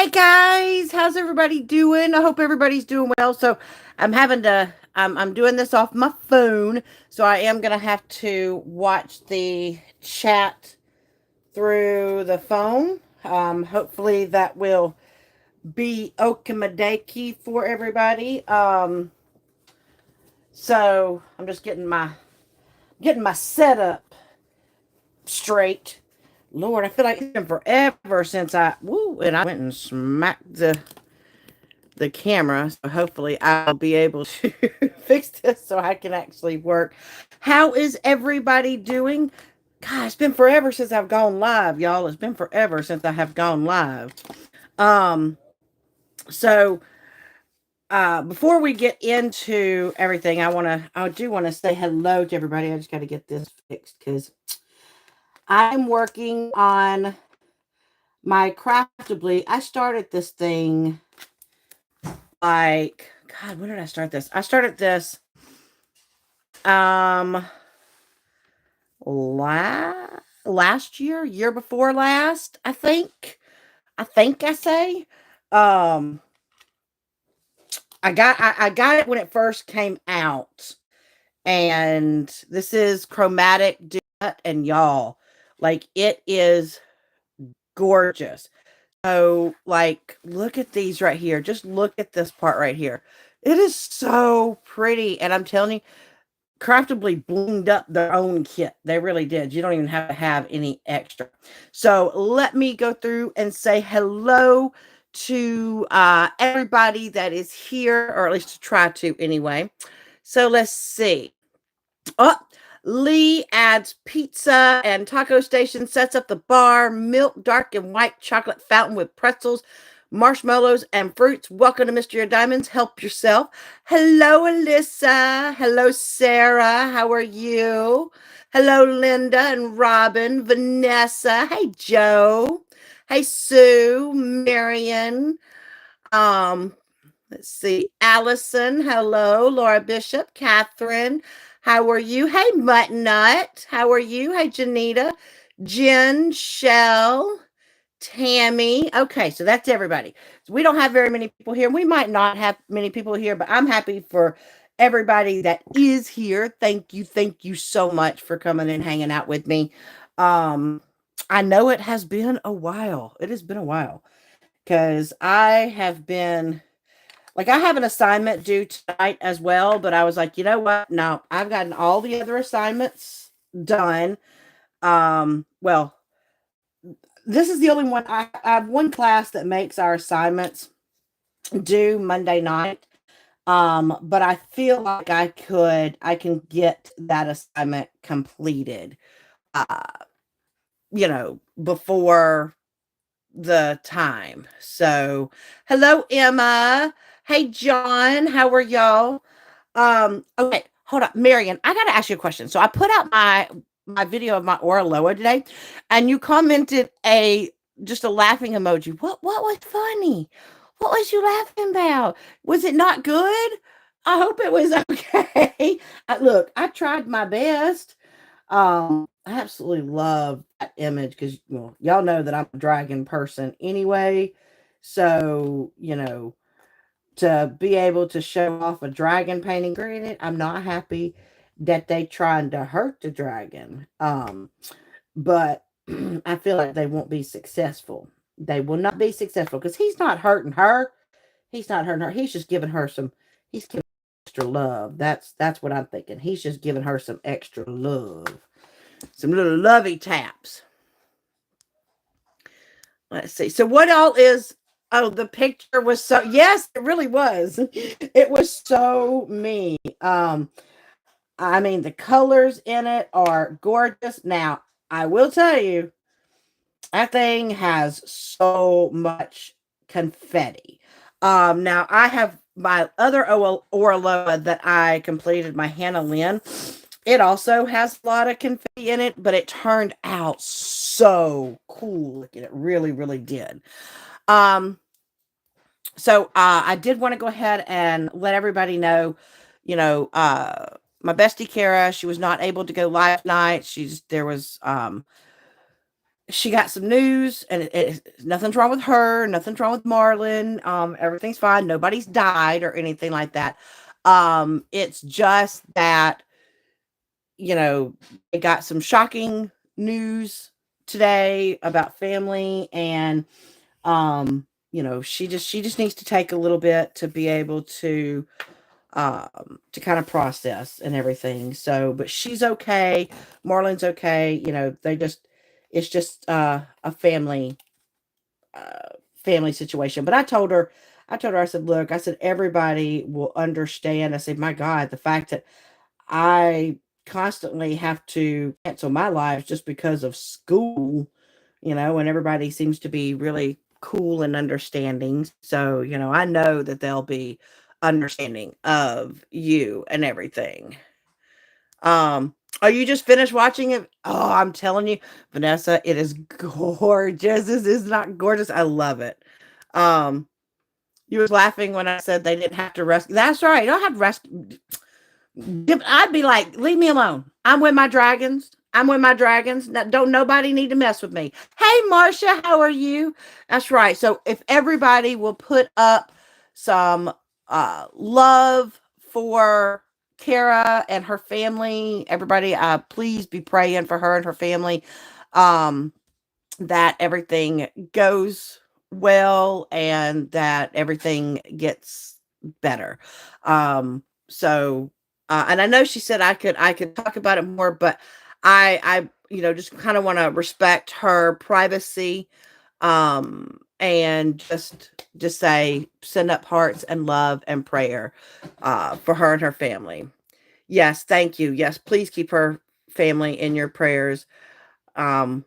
Hey guys, how's everybody doing? I hope everybody's doing well. So I'm doing this off my phone, so I am gonna have to watch the chat through the phone. Hopefully that will be okimadaki for everybody. So I'm just getting my setup straight. Lord, I feel like it's been forever since and I went and smacked the camera. So hopefully I'll be able to fix this so I can actually work. How is everybody doing? God, it's been forever since I've gone live, y'all. It's been forever since I have gone live. Um, so before we get into everything, I do wanna say hello to everybody. I just gotta get this fixed because I'm working on my craftably. I started this thing like, God, when did I start this? I started this um last year before last, I think. I say. Um I got it when it first came out. And this is chromatic duet, and y'all, like, it is gorgeous. So, like, look at these right here. Just look at this part right here. It is so pretty. And I'm telling you, Craftably bloomed up their own kit. They really did. You don't even have to have any extra. So let me go through and say hello to everybody that is here, or at least to try to anyway. So let's see. Oh, Lee adds pizza and taco station, sets up the bar, milk, dark and white chocolate fountain with pretzels, marshmallows, and fruits. Welcome to Mystery of Diamonds. Help yourself. Hello, Alyssa. Hello, Sarah. How are you? Hello, Linda and Robin, Vanessa. Hey, Joe. Hey, Sue, Marion. Um, Let's see. Allison, hello. Laura Bishop, Catherine, how are you? Hey, Mutton Nut, how are you? Hey, Janita, Jen, Shell, Tammy. Okay, so that's everybody. So we don't have very many people here. We might not have many people here, but I'm happy for everybody that is here. Thank you so much for coming and hanging out with me. Um, I know it has been a while. It has been a while because I have an assignment due tonight as well, but I was like, you know what? No, I've gotten all the other assignments done. Well, this is the only one. I have one class that makes our assignments due Monday night. But I feel like I can get that assignment completed, uh, before the time. So, hello, Emma. Hey, John. How are y'all? Okay, hold up, Marion. I gotta ask you a question. So I put out my video of my Oraloa today, and you commented a just a laughing emoji. What was funny? What was you laughing about? Was it not good? I hope it was okay. Look, I tried my best. I absolutely love that image because, well, y'all know that I'm a dragon person anyway. So, to be able to show off a dragon painting. Granted, I'm not happy that they trying to hurt the dragon. But I feel like they won't be successful. They will not be successful because he's not hurting her. He's not hurting her. He's just giving her some. He's giving her extra love. That's what I'm thinking. He's just giving her some extra love, some little lovey taps. Let's see. So what all is Oh, the picture was so, yes, it really was. It was so me. I mean, the colors in it are gorgeous. Now, I will tell you, that thing has so much confetti. Now I have my other Oraloa that I completed, my Hannah Lynn. It also has a lot of confetti in it, but it turned out so cool. It really, really did. Um, I did want to go ahead and let everybody know, you know, my bestie Kara, she was not able to go live tonight. she got some news, and nothing's wrong with her, nothing's wrong with Marlon. Everything's fine. Nobody's died or anything like that. It's just that, they got some shocking news today about family, and she just needs to take a little bit to be able to kind of process and everything. So, but she's okay. Marlon's okay. It's just a uh, family situation. But I said, look, I said, everybody will understand. I said, my God, the fact that I constantly have to cancel my lives just because of school, and everybody seems to be really cool and understanding. So, I know that they'll be understanding of you and everything. Are you just finished watching it? Oh, I'm telling you, Vanessa, it is gorgeous. This is not gorgeous. I love it. Um, you was laughing when I said they didn't have to rescue. That's right. You don't have to rescue. I'd be like, leave me alone. I'm with my dragons. I'm with my dragons. Don't nobody need to mess with me. Hey, Marcia, how are you? That's right. So if everybody will put up some love for Kara and her family, everybody, please be praying for her and her family. Um, that everything goes well and that everything gets better. And I know she said I could talk about it more, but I just kind of want to respect her privacy, and just say send up hearts and love and prayer for her and her family. Yes, thank you. Yes, please keep her family in your prayers. Um,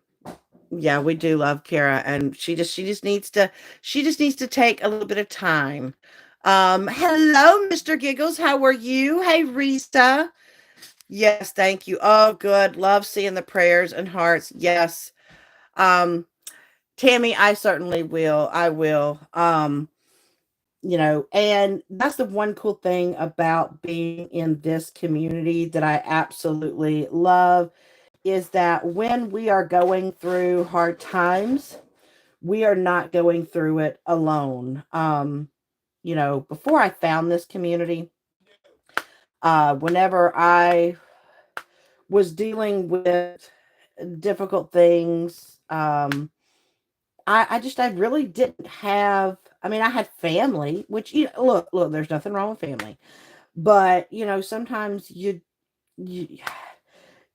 yeah, we do love Kara, and she just needs to take a little bit of time. Hello, Mr. Giggles. How are you? Hey, Risa. Yes, thank you. Oh, good. Love seeing the prayers and hearts. Yes. Um, Tammy, I certainly will. I will. And that's the one cool thing about being in this community that I absolutely love is that when we are going through hard times, we are not going through it alone. Before I found this community, whenever I was dealing with difficult things, I really didn't have. I mean, I had family, which look, there's nothing wrong with family, but sometimes you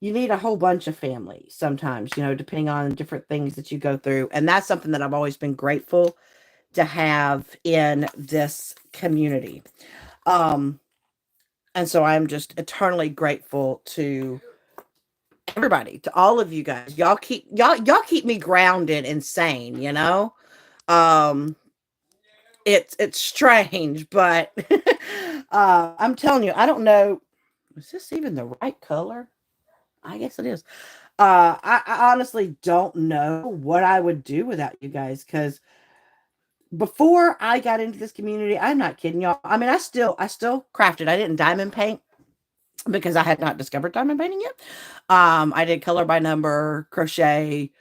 you need a whole bunch of family sometimes, depending on different things that you go through. And that's something that I've always been grateful to have in this community. Um, and so I'm just eternally grateful to everybody, to all of you guys. Y'all keep me grounded and sane. Um, it's strange, but I'm telling you, I don't know. Is this even the right color? I guess it is. I honestly don't know what I would do without you guys because before I got into this community, I'm not kidding y'all. I mean, I still crafted. I didn't diamond paint because I had not discovered diamond painting yet. I did color by number, crochet,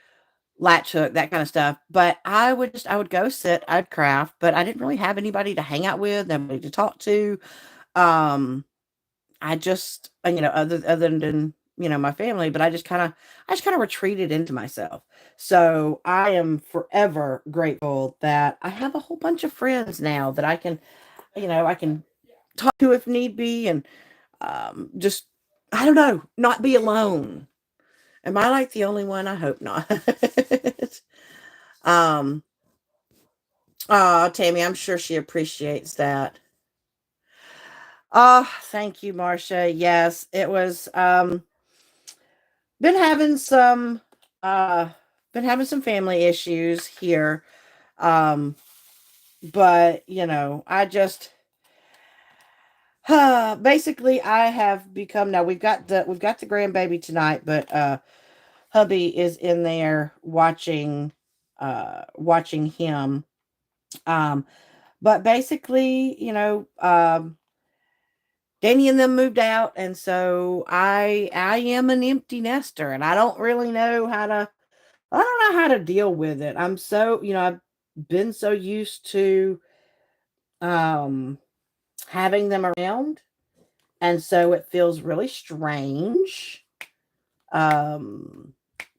latch hook, that kind of stuff. But I would go sit, I'd craft, but I didn't really have anybody to hang out with, nobody to talk to. Um, I just, other than, my family, but I just kind of retreated into myself. So I am forever grateful that I have a whole bunch of friends now that I can talk to if need be, and just, I don't know, not be alone. Am I like the only one? I hope not. um, oh, Tammy, I'm sure she appreciates that. Oh, thank you, Marcia. Yes, it was. Been having some uh been having some family issues here. Um but I just basically I have become now we've got the grandbaby tonight, but hubby is in there watching him. Um but basically, Danny and them moved out, and so I am an empty nester, and I don't really know how to I don't know how to deal with it. I'm so, I've been so used to um having them around, and so it feels really strange um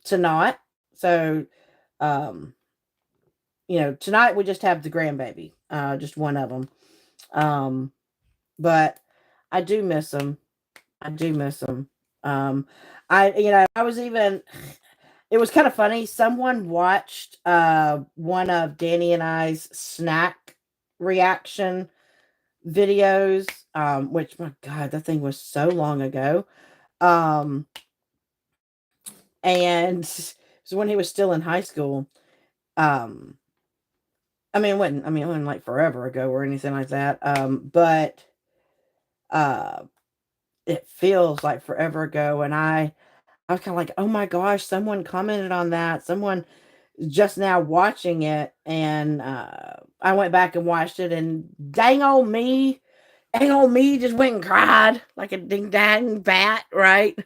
to not. So um tonight we just have the grandbaby, just one of them. Um but I do miss them. I do miss them. Um I was even it was kind of funny. Someone watched one of Danny and I's snack reaction videos, which my God, that thing was so long ago. Um, and it was when he was still in high school. Um, it wasn't like forever ago or anything like that. But uh, it feels like forever ago, and I was kind of like, oh my gosh, someone commented on that. Someone just now watching it, and I went back and watched it, and dang old me just went and cried like a ding dang bat, right?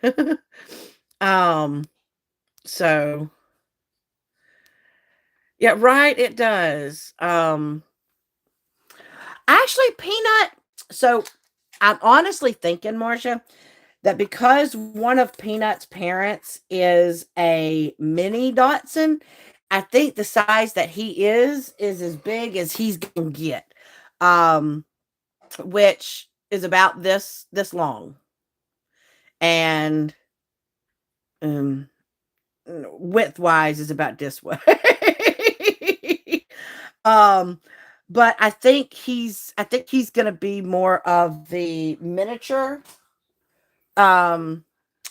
um, so yeah, right, it does. Actually, Peanut. So I'm honestly thinking, Marcia, that because one of Peanut's parents is a mini Dotson, I think the size that he is as big as he's gonna get, um, which is about this long, and um, width wise is about this way. um, but I think he's gonna be more of the miniature um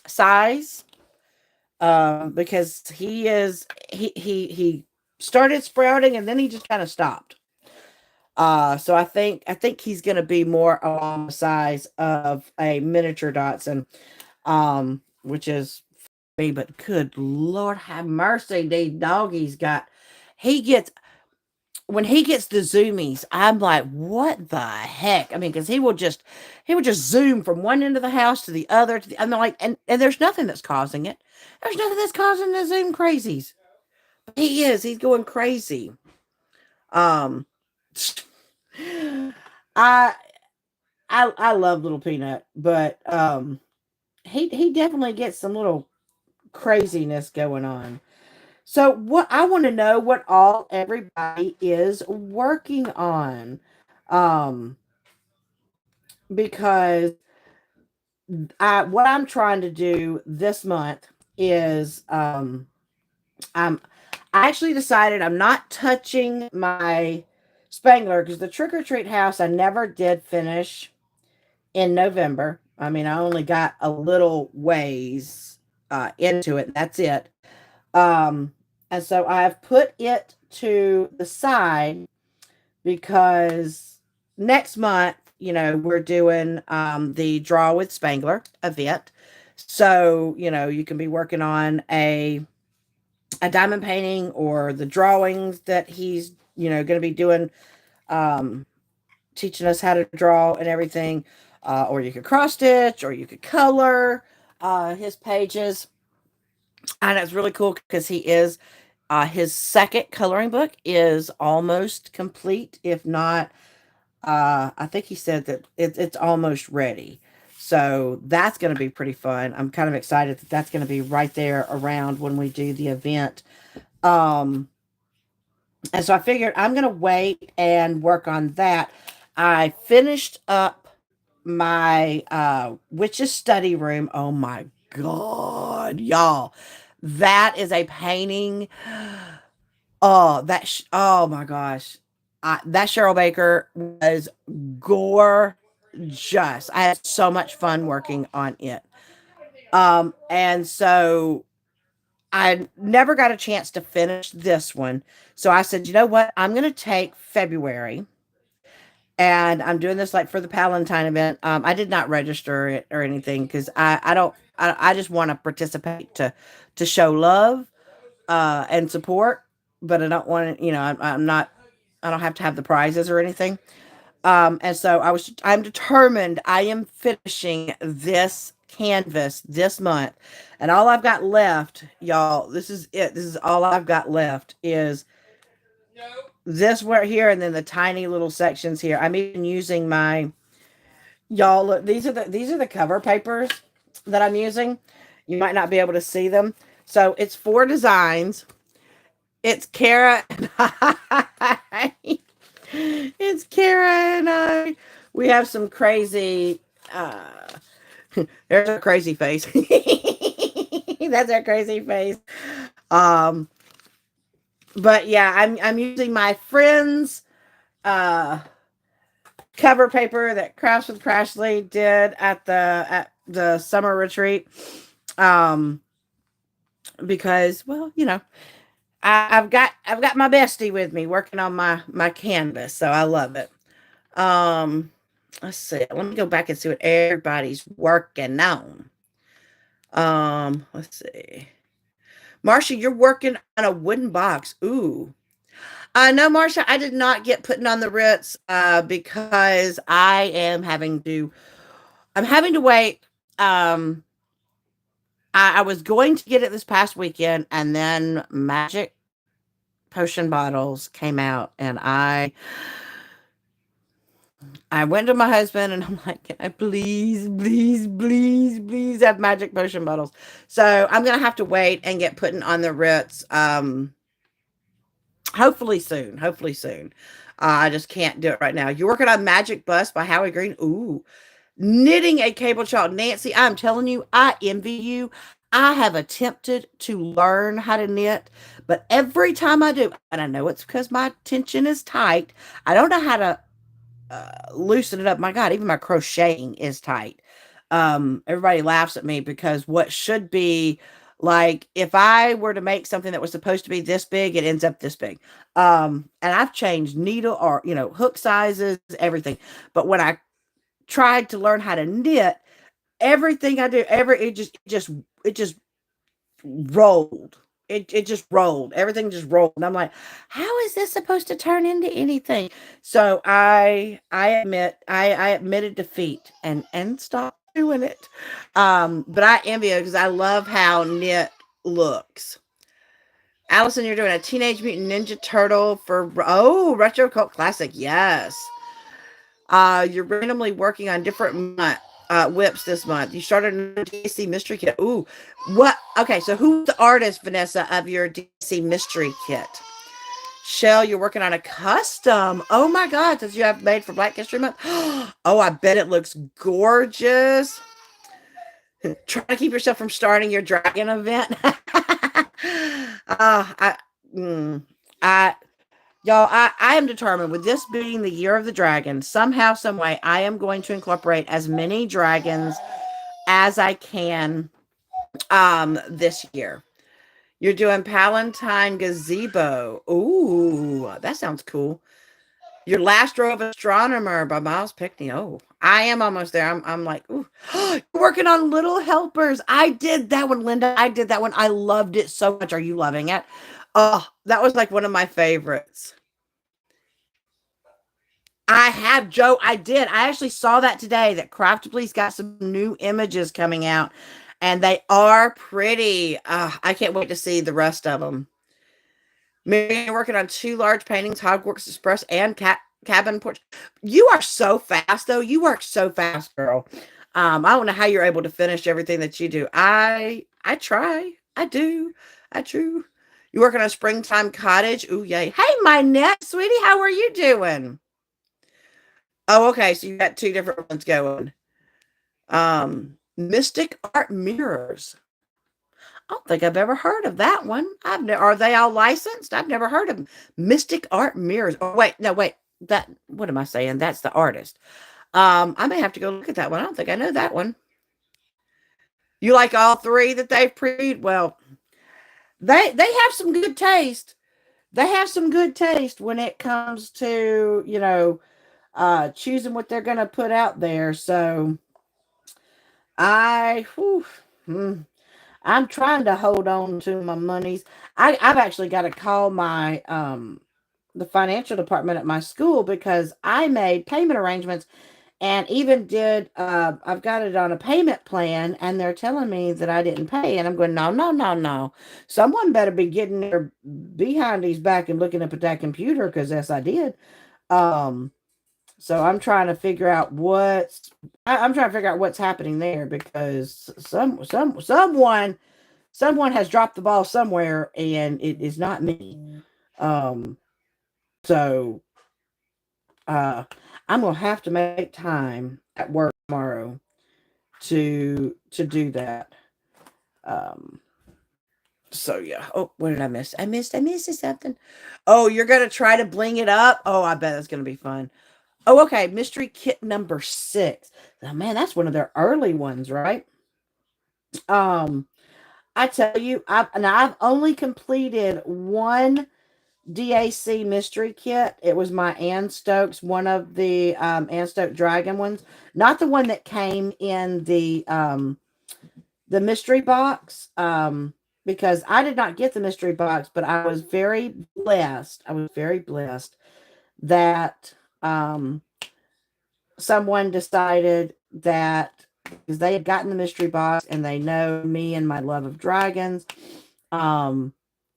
size, because he started sprouting and then he just kind of stopped. So I think he's going to be more along the size of a miniature Dotson, which is me. But good Lord, have mercy, these doggies got. He gets when he gets the zoomies, I'm like, what the heck? I mean, because he will just zoom from one end of the house to the other. I'm like, and there's nothing that's causing it. There's nothing that's causing the zoom crazies. He's going crazy. Um, I I love Little Peanut, but he definitely gets some little craziness going on. So what I want to know what all everybody is working on. Um because what I'm trying to do this month is I'm I actually decided I'm not touching my Spangler because the trick or treat house I never did finish in November. I mean, I only got a little ways into it, and that's it. Um, and so I've put it to the side because next month, we're doing the Draw with Spangler event. So, you can be working on a diamond painting or the drawings that he's, going to be doing, um, teaching us how to draw and everything. Or you could cross stitch or you could color his pages. And it's really cool because his second coloring book is almost complete, if not, I think he said that it's almost ready. So that's going to be pretty fun. I'm kind of excited that that's going to be right there around when we do the event. Um, and so I figured I'm going to wait and work on that. I finished up my witch's study room. Oh my God, y'all. That is a painting. Oh my gosh. That Cheryl Baker was gorgeous. I had so much fun working on it. And so I never got a chance to finish this one. So I said, you know what? I'm going to take February, and I'm doing this like for the Palantine event. I did not register it or anything because I don't, I just want to participate to show love and support, but I don't want to, I'm not, I don't have to have the prizes or anything. And so I'm determined I am finishing this canvas this month. And all I've got left, y'all, this is it. This is all I've got left is this right here and then the tiny little sections here. I'm even using my y'all look, these are the cover papers that I'm using. You might not be able to see them. So it's 4 designs. It's Kara and I. It's Kara and I. We have some crazy there's our crazy face. That's our crazy face. Um but yeah, I'm using my friend's uh cover paper that Crafts with Crashly did at the summer retreat. Um because well, I've got my bestie with me working on my canvas, so I love it. Um, let's see. Let me go back and see what everybody's working on. Let's see. Marcia, you're working on a wooden box. Ooh. No, Marcia, I did not get putting on the Ritz because I'm having to wait. Um, I was going to get it this past weekend, and then Magic Potion bottles came out, and I went to my husband and I'm like, can I please, please, please, please have Magic Potion bottles? So I'm gonna have to wait and get putting on the Ritz. Hopefully soon. Hopefully soon. I just can't do it right now. You're working on Magic Bust by Howie Green. Ooh, knitting a cable shawl. Nancy, I'm telling you, I envy you. I have attempted to learn how to knit, but every time I do, and I know it's because my tension is tight, I don't know how to loosen it up. My God, even my crocheting is tight. Everybody laughs at me because what should be like if I were to make something that was supposed to be this big, it ends up this big. And I've changed needle or hook sizes, everything. But when I tried to learn how to knit, everything I do, it just rolled. It just rolled. Everything just rolled. And I'm like, how is this supposed to turn into anything? So I admitted defeat and stopped doing it. But I envy it because I love how knit looks. Allison, you're doing a Teenage Mutant Ninja Turtle for Retro Cult Classic. Yes. You're randomly working on different whips this month. You started a DC mystery kit. Ooh, what? Okay, so who's the artist, Vanessa, of your DC mystery kit? Shell, you're working on a custom. Oh my God, that you have made for Black History Month. Oh, I bet it looks gorgeous. Try to keep yourself from starting your dragon event. I, mm, I, Y'all, I am determined with this being the year of the dragon, somehow, some way, I am going to incorporate as many dragons as I can this year. You're doing Palatine Gazebo. Ooh, that sounds cool. Your Last Row of Astronomer by Miles Pickney. Oh, I am almost there. I'm like, ooh, you're working on Little Helpers. I did that one, Linda. I did that one. I loved it so much. Are you loving it? Oh, that was like one of my favorites. I have, Joe. I did. I actually saw that today that Craftably's got some new images coming out, and they are pretty. I can't wait to see the rest of them. Mary, you're working on 2 large paintings, Hogwarts Express and Cabin Porch. You are so fast, though. You work so fast, girl. I don't know how you're able to finish everything that you do. I try. I do. I true. You working on Springtime Cottage? Ooh, yay. Hey, my neck, sweetie. How are you doing? Oh, okay. So you got 2 different ones going. Mystic Art Mirrors. I don't think I've ever heard of that one. Are they all licensed? I've never heard of them. Mystic Art Mirrors. Oh, wait, no, wait. That what am I saying? That's the artist. I may have to go look at that one. I don't think I know that one. You like all 3 that they've previewed? Well, they have some good taste. They have some good taste when it comes to choosing what they're going to put out there. So I, whew, hmm, I'm trying to hold on to my monies. I've actually got to call my the financial department at my school because I made payment arrangements and even did I've got it on a payment plan, and they're telling me that I didn't pay, and I'm going, no, no, no, no, someone better be getting their behindies back and looking up at that computer, because yes, I did. um so I'm trying to figure out I'm trying to figure out what's happening there, because someone has dropped the ball somewhere, and it is not me. um so uh I'm gonna have to make time at work tomorrow to do that. Um, so yeah. Oh, what did I miss? I missed something. Oh, you're gonna try to bling it up? Oh, I bet that's gonna be fun. Oh, okay. Mystery kit number 6. Oh, man, that's one of their early ones, right? Um, I tell you, I've only completed one DAC mystery kit. It was my Ann Stokes, one of the Ann Stokes Dragon ones, not the one that came in the mystery box, because I did not get the mystery box, but I was very blessed. I was very blessed that someone decided that, because they had gotten the mystery box and they know me and my love of dragons, um,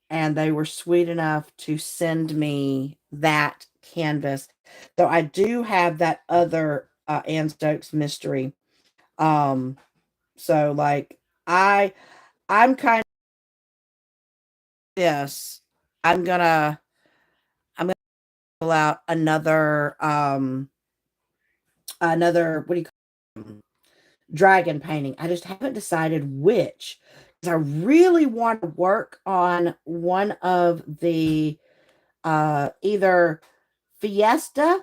and they were sweet enough to send me that canvas. So I do have that other Ann Stokes mystery. Um, so like I I'm kind of this. I'm gonna I'm gonna pull out another, what do you call it? Dragon painting. I just haven't decided which, because I really want to work on one of the either Fiesta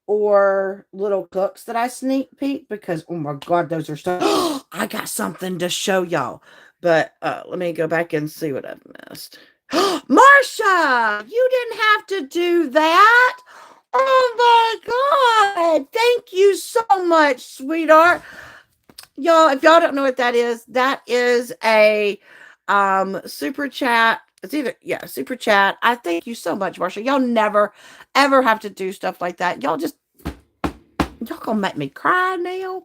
or Little Cooks that I sneak peek, because oh my god, those are so I got something to show y'all. But let me go back and see what I've missed. Marsha, you didn't have to do that. Oh my god. Thank you so much, sweetheart. Y'all, if y'all don't know what that is a super chat. It's either, yeah, super chat. I thank you so much, Marsha. Y'all never ever have to do stuff like that. Y'all gonna make me cry now.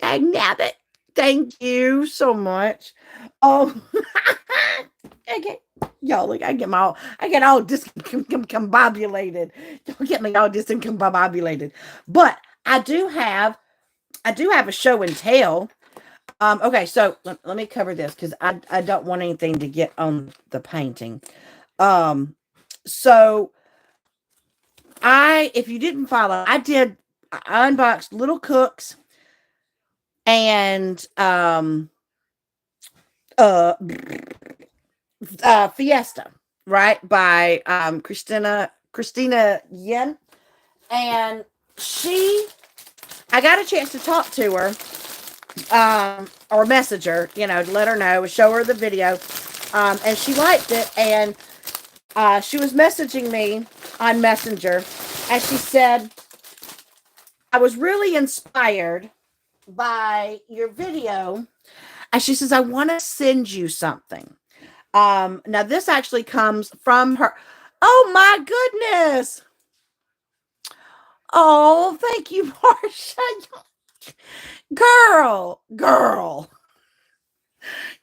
Dang nabbit. Thank you so much. Oh, okay. Y'all, look, I get all discombobulated. Don't get me all discombobulated. But I do have a show and tell. Okay, so let me cover this, because I don't want anything to get on the painting. Um, so if you didn't follow, I unboxed Little Cooks and uh Fiesta, right? By Christina Yen. And I got a chance to talk to her, or message her, to let her know, show her the video. And she liked it, and she was messaging me on Messenger, and she said, I was really inspired by your video. And she says, I want to send you something. Now this actually comes from her. Oh my goodness. Oh, thank you, Marsha. Girl.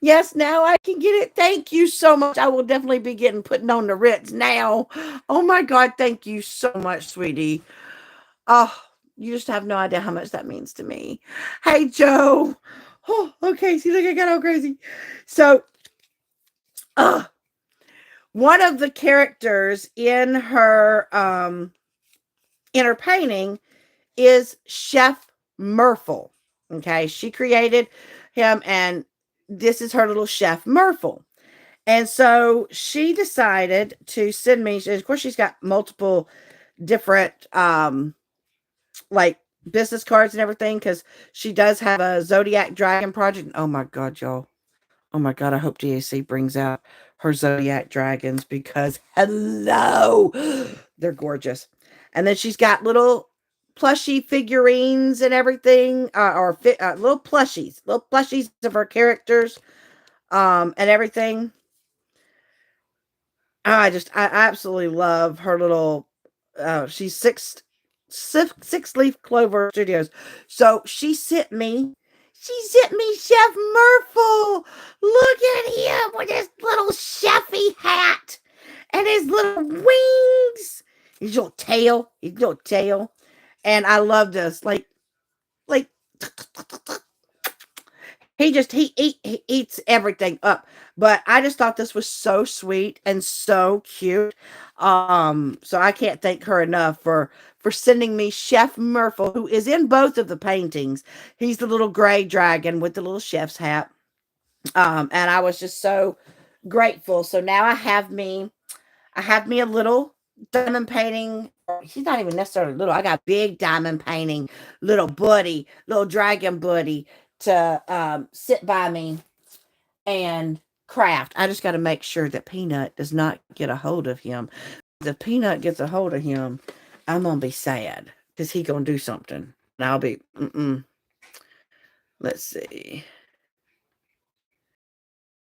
Yes, now I can get it. Thank you so much. I will definitely be putting on the Ritz now. Oh my God. Thank you so much, sweetie. Oh, you just have no idea how much that means to me. Hey, Joe. Oh, okay. See, look, I got all crazy. So, one of the characters in her painting is Chef Murphle. Okay, she created him, and this is her little Chef Murphle. And so she decided to send me. Of course, she's got multiple different like business cards and everything, because she does have a Zodiac Dragon project. Oh my God, y'all. Oh my God, I hope DAC brings out her Zodiac dragons, because hello, they're gorgeous. And then she's got little plushy figurines and everything, little plushies of her characters, and everything. I absolutely love her little. She's Six Leaf Clover Studios. So she sent me Chef Murphy. Look at him with his little chefy hat and his little wings, his little tail. And I love this. Like he eats everything up. But I just thought this was so sweet and so cute. So I can't thank her enough for sending me Chef Murphy, who is in both of the paintings. He's the little gray dragon with the little chef's hat. And I was just so grateful. So now I have me a little diamond painting. She's not even necessarily little. I got big diamond painting, little dragon buddy to sit by me and craft. I just got to make sure that Peanut does not get a hold of him. If Peanut gets a hold of him, I'm gonna be sad because he gonna do something, and I'll be. Let's see.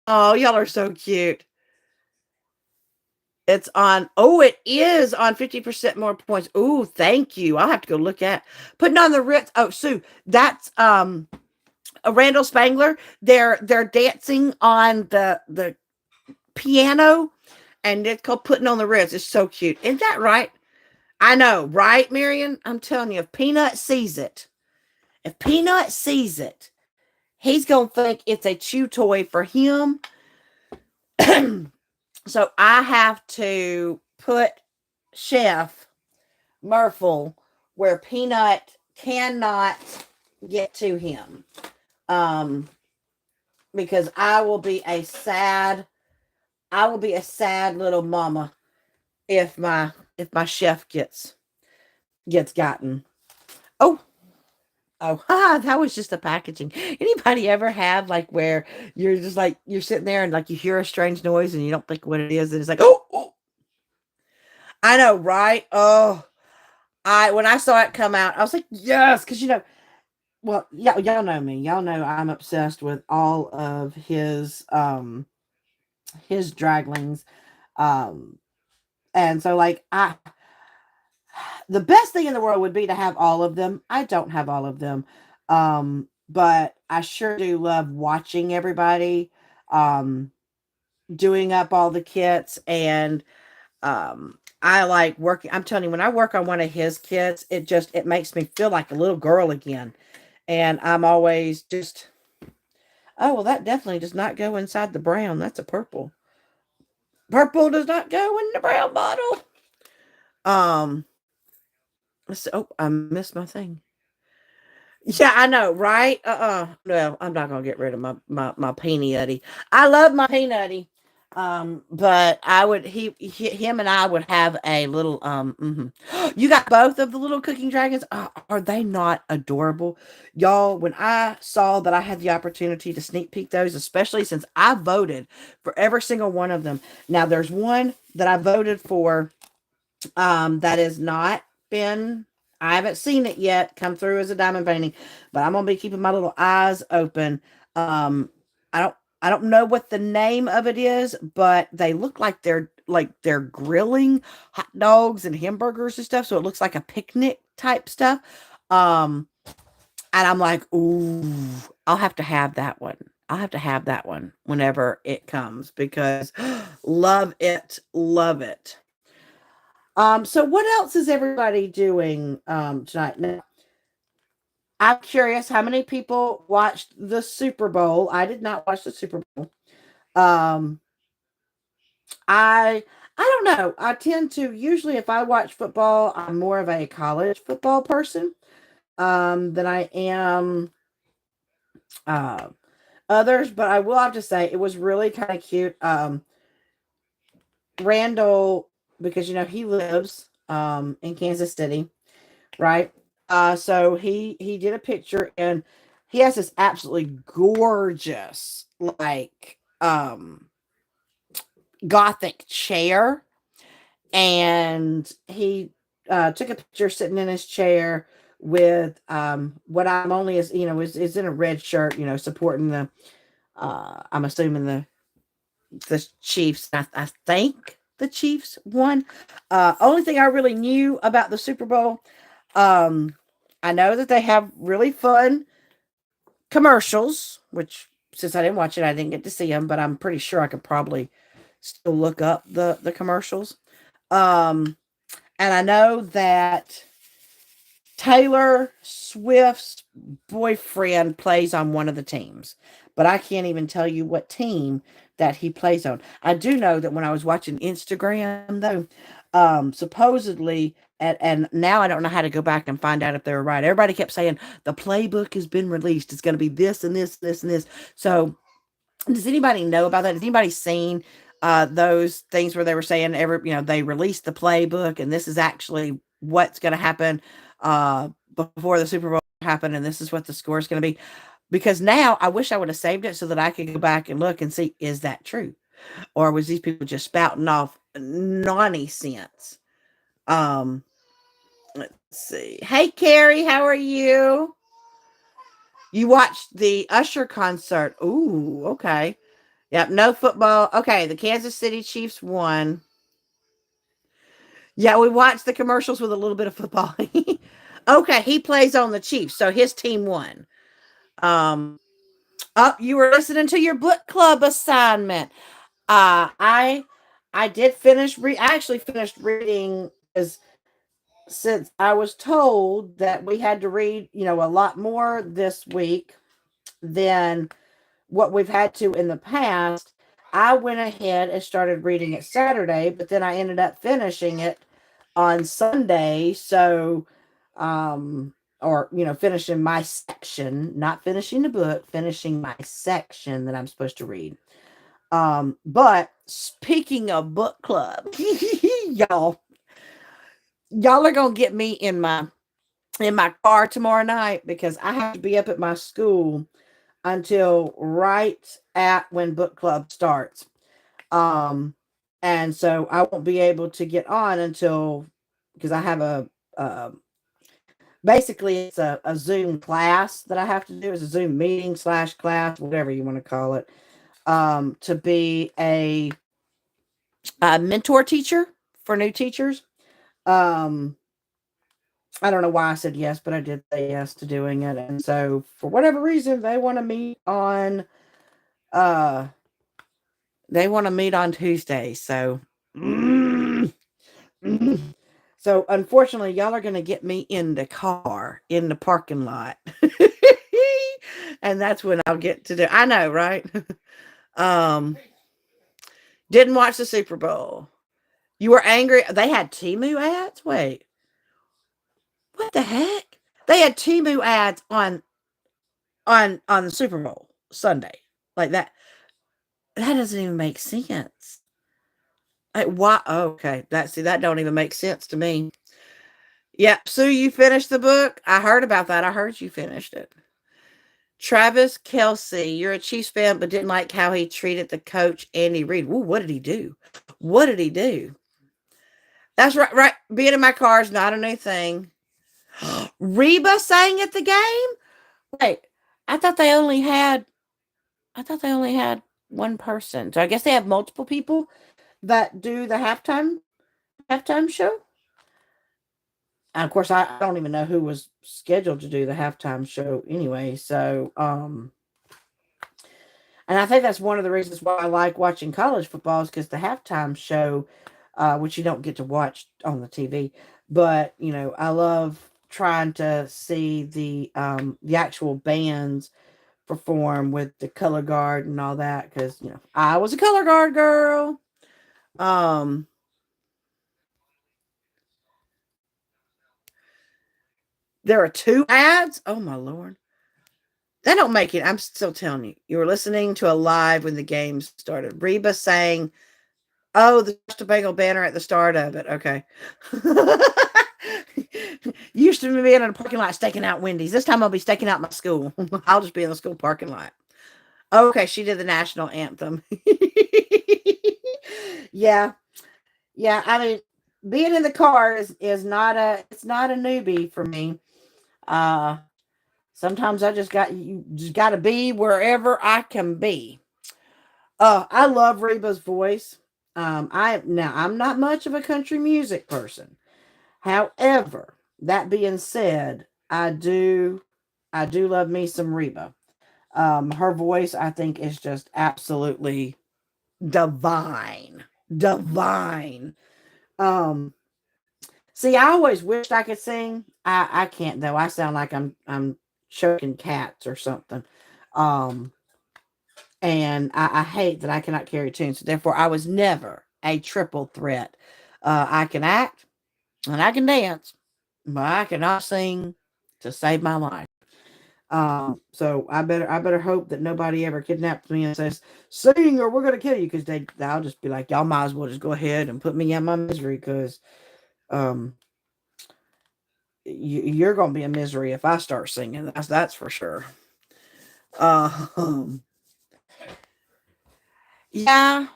Oh, y'all are so cute. It is on 50% more points. Oh, thank you. I'll have to go look at putting on the Ritz. Oh, Sue, that's a Randall Spangler. They're dancing on the piano, and it's called Putting on the Ritz. It's so cute. Isn't that right? I know, right, Marion? I'm telling you, if Peanut sees it, he's gonna think it's a chew toy for him. So I have to put Chef Murphy where Peanut cannot get to him. Um, because I will be a sad little mama if my chef gets gotten. Oh, oh, that was just the packaging. Anybody ever have like where you're just like you're sitting there and like you hear a strange noise and you don't think what it is, and it's like, oh, I know, right? Oh, I when I saw it come out, I was like, yes, because well, yeah, y'all know me. Y'all know I'm obsessed with all of his draglings. Um, and so like the best thing in the world would be to have all of them. I don't have all of them. But I sure do love watching everybody doing up all the kits, and I like working. I'm telling you, when I work on one of his kits, it makes me feel like a little girl again. And I'm always just, oh, well, that definitely does not go inside the brown. That's a purple. Purple does not go in the brown bottle. Um, oh, I missed my thing. Yeah, I know, right? Well, I'm not gonna get rid of my peanutty. I love my peanutty. But I would him and I would have a little You got both of the little cooking dragons. Are they not adorable? Y'all, when I saw that I had the opportunity to sneak peek those, especially since I voted for every single one of them. Now there's one that I voted for that has not been, I haven't seen it yet come through as a diamond painting, but I'm gonna be keeping my little eyes open. I don't know what the name of it is, but they look like they're grilling hot dogs and hamburgers and stuff, so it looks like a picnic type stuff. um and I'm like, ooh, I'll have to have that one. I'll have to have that one whenever it comes because love it, love it. So what else is everybody doing tonight? Now, I'm curious how many people watched the Super Bowl. I did not watch the Super Bowl. Um, I don't know. I tend to usually if I watch football, I'm more of a college football person than I am uh others, but I will have to say it was really kind of cute. Randall, because he lives in Kansas City, right? So he did a picture, and he has this absolutely gorgeous like gothic chair, and he took a picture sitting in his chair with what I'm only is in a red shirt, supporting the I'm assuming the Chiefs. I think the Chiefs won. Only thing I really knew about the Super Bowl, Um, I know that they have really fun commercials, which since I didn't watch it, I didn't get to see them, but I'm pretty sure I could probably still look up the commercials. Um, and I know that Taylor Swift's boyfriend plays on one of the teams, but I can't even tell you what team that he plays on. I do know that when I was watching Instagram, though, supposedly, and now I don't know how to go back and find out if they were right. Everybody kept saying the playbook has been released. It's going to be this and this, this and this. So does anybody know about that? Has anybody seen those things where they were saying they released the playbook and this is actually what's going to happen before the Super Bowl happened and this is what the score is going to be? Because now I wish I would have saved it so that I could go back and look and see, is that true? Or was these people just spouting off nonsense? Um, let's see. Hey, Carrie, how are you? You watched the Usher concert. Ooh, okay. Yep, no football. Okay, the Kansas City Chiefs won. Yeah, we watched the commercials with a little bit of football. Okay, he plays on the Chiefs, so his team won. Um, you were listening to your book club assignment. I did finish. I actually finished reading as since I was told that we had to read, a lot more this week than what we've had to in the past. I went ahead and started reading it Saturday, but then I ended up finishing it on Sunday. So, or, finishing my section, not finishing the book, finishing my section that I'm supposed to read. But speaking of book club, y'all, y'all are going to get me in my car tomorrow night because I have to be up at my school until right at when book club starts. Um, and so I won't be able to get on until because I have uh, basically it's a Zoom class that I have to do. It's a Zoom meeting slash class, whatever you want to call it, to be a mentor teacher for new teachers. Um, I don't know why I said yes, but I did say yes to doing it. And so for whatever reason, uh they want to meet on Tuesday. So mm, mm. So unfortunately, y'all are gonna get me in the car in the parking lot. And that's when I'll get to do. I know, right? um didn't watch the Super Bowl. You were angry. They had Timu ads? Wait, what the heck? They had Timu ads on the Super Bowl Sunday. Like that. That doesn't even make sense. Like why? Oh, okay, that don't even make sense to me. Yep, Sue, you finished the book. I heard about that. I heard you finished it. Travis Kelsey, you're a Chiefs fan, but didn't like how he treated the coach Andy Reid. Ooh, what did he do? What did he do? That's right. Right, being in my car is not a new thing. Reba sang at the game. Wait, I thought they only had. I thought they only had one person. So I guess they have multiple people that do the halftime show. And of course, I don't even know who was scheduled to do the halftime show anyway. So, and I think that's one of the reasons why I like watching college football is because the halftime show, which you don't get to watch on the TV, but I love trying to see the actual bands perform with the color guard and all that because I was a color guard girl. Um, there are two ads. Oh my lord. That don't make it. I'm still telling you. You were listening to a live when the game started. Reba saying, "Oh, the Star Spangled Banner at the start of it." Okay. Used to be in a parking lot staking out Wendy's. This time I'll be staking out my school. I'll just be in the school parking lot. Okay, she did the national anthem. Yeah, yeah. I mean, being in the car is not a newbie for me. Uh, Sometimes I just got to be wherever I can be. I love Reba's voice. I'm not much of a country music person. However, That being said, I do love me some Reba. Her voice, I think, is just absolutely divine. Divine. Um, See, I always wished I could sing. I can't though. I sound like I'm choking cats or something. Um, and I hate that I cannot carry tunes. So therefore, I was never a triple threat. I can act and I can dance, but I cannot sing to save my life. So I better hope that nobody ever kidnaps me and says, "Sing or we're gonna kill you," because they'll just be like, "Y'all might as well just go ahead and put me in my misery," because um you're gonna be in misery if I start singing. That's for sure. Um, yeah,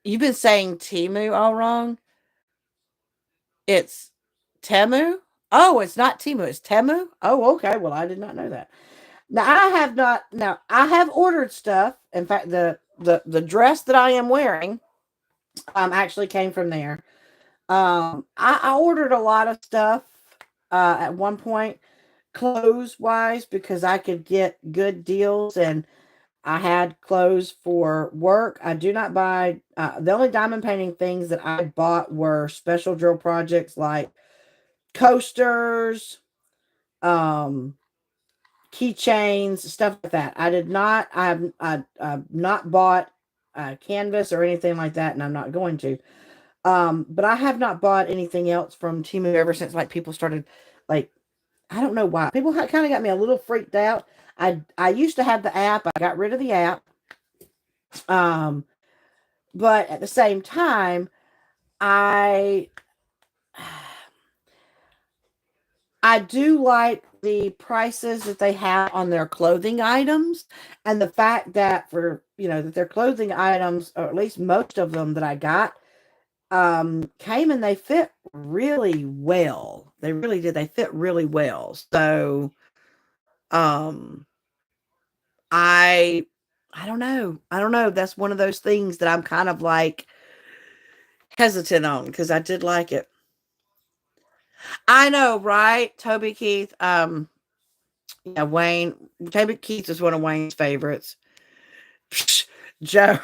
you've been saying Timu all wrong. It's Temu. Oh, it's not Timu. It's Temu. Oh, okay. Well, I did not know that. Now I have not. Now I have ordered stuff. In fact, the dress that I am wearing actually came from there. I ordered a lot of stuff at one point, clothes wise, because I could get good deals and I had clothes for work. I do not buy, the only diamond painting things that I bought were special drill projects like coasters, um, keychains, stuff like that. I did not, I've not bought canvas or anything like that, and I'm not going to. But I have not bought anything else from Timu ever since like people started like I don't know why people kind of got me a little freaked out. I used to have the app. I got rid of the app. Um, but at the same time, I I do like the prices that they have on their clothing items and the fact that for that their clothing items, or at least most of them that I got, came and they fit really well. They really did. They fit really well. So um I I don't know. I don't know. That's one of those things that I'm kind of like hesitant on because I did like it. I know, right? Toby Keith. Yeah, Wayne. Toby Keith is one of Wayne's favorites. Joe,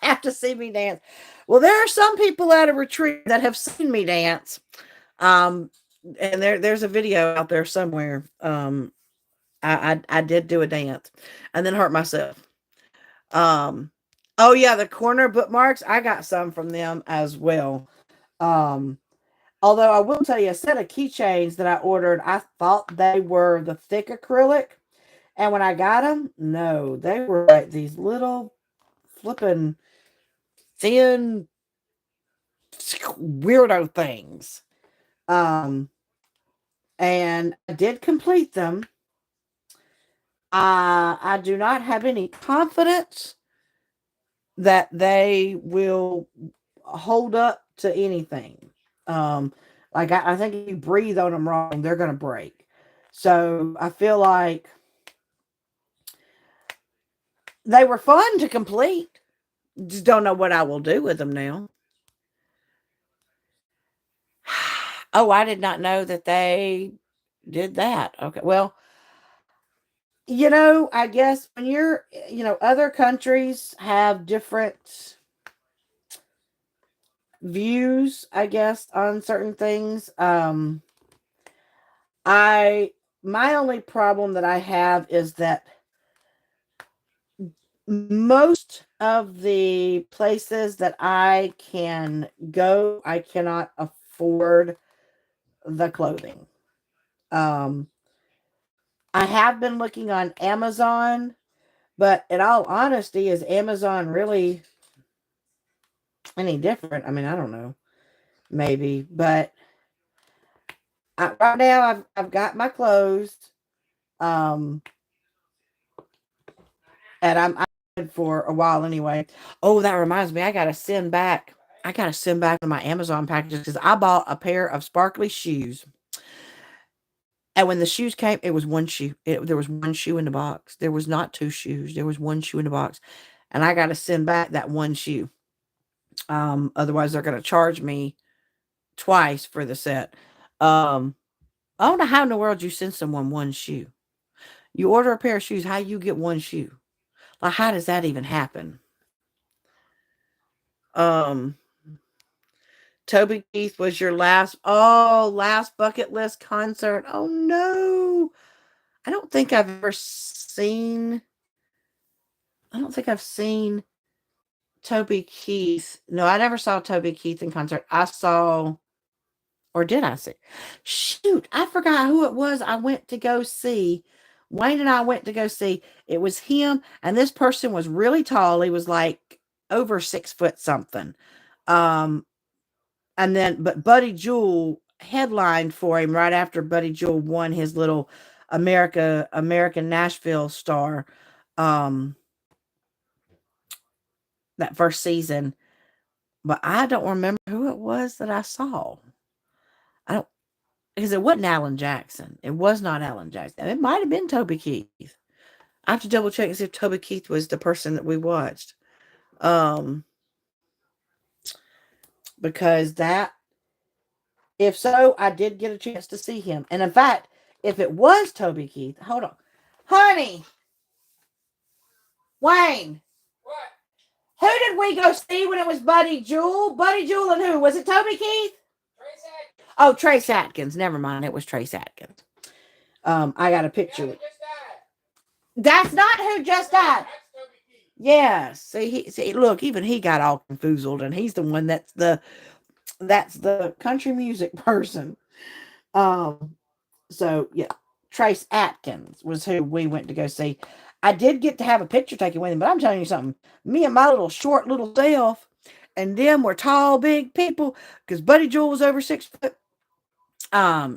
have to see me dance. Well, there are some people at a retreat that have seen me dance. Um, and there's a video out there somewhere. I did do a dance, and then hurt myself. Um, oh yeah, the corner bookmarks. I got some from them as well. Um, Although I will tell you, a set of keychains that I ordered, I thought they were the thick acrylic. And when I got them, no, they were like these little flipping thin weirdo things. Um, and I did complete them. I do not have any confidence that they will hold up to anything. Um, like I think if you breathe on them wrong, they're going to break. So I feel like they were fun to complete. Just don't know what I will do with them now. Oh, I did not know that they did that. Okay. Well, I guess when other countries have different views, I guess, on certain things. I my only problem that I have is that most of the places that I can go, I cannot afford the clothing. Um, I have been looking on Amazon, but in all honesty, is Amazon really any different? I mean, I don't know, maybe, but right now I've got my clothes, um, and I'm good for a while anyway. Oh, that reminds me, I gotta send back my Amazon packages because I bought a pair of sparkly shoes. And when the shoes came, it was one shoe. There was one shoe in the box. There was not two shoes. There was one shoe in the box. And I got to send back that one shoe. Otherwise, they're going to charge me twice for the set. Um, I don't know how in the world you send someone one shoe. You order a pair of shoes, how you get one shoe? Like, how does that even happen? Um, Toby Keith was your last bucket list concert. Oh no. I don't think I've ever seen I don't think I've seen Toby Keith. No, I never saw Toby Keith in concert. I saw, or did I see? Shoot, I forgot who it was I went to go see. Wayne and I went to go see. It was him, and this person was really tall. He was like over 6 foot something. Um, and then, but Buddy Jewel headlined for him right after Buddy Jewel won his little American Nashville star. Um, that first season, but I don't remember who it was that I saw. I don't, because it wasn't Alan Jackson. It was not Alan Jackson. It might have been Toby Keith. I have to double check and see if Toby Keith was the person that we watched. Um, because that, if so, I did get a chance to see him. And in fact, if it was Toby Keith, hold on, honey, Wayne, who did we go see when it was Buddy Jewel? Buddy Jewel and who? Was it Toby Keith? Oh, Trace Atkins. Never mind. It was Trace Atkins. I got a picture. That's not who just died. Yes. See, look, even he got all confused, and he's the one that's the country music person. So yeah, Trace Atkins was who we went to go see. I did get to have a picture taken with him, but I'm telling you something. Me and my little short little self, and them were tall, big people, because Buddy Jewel was over 6 foot.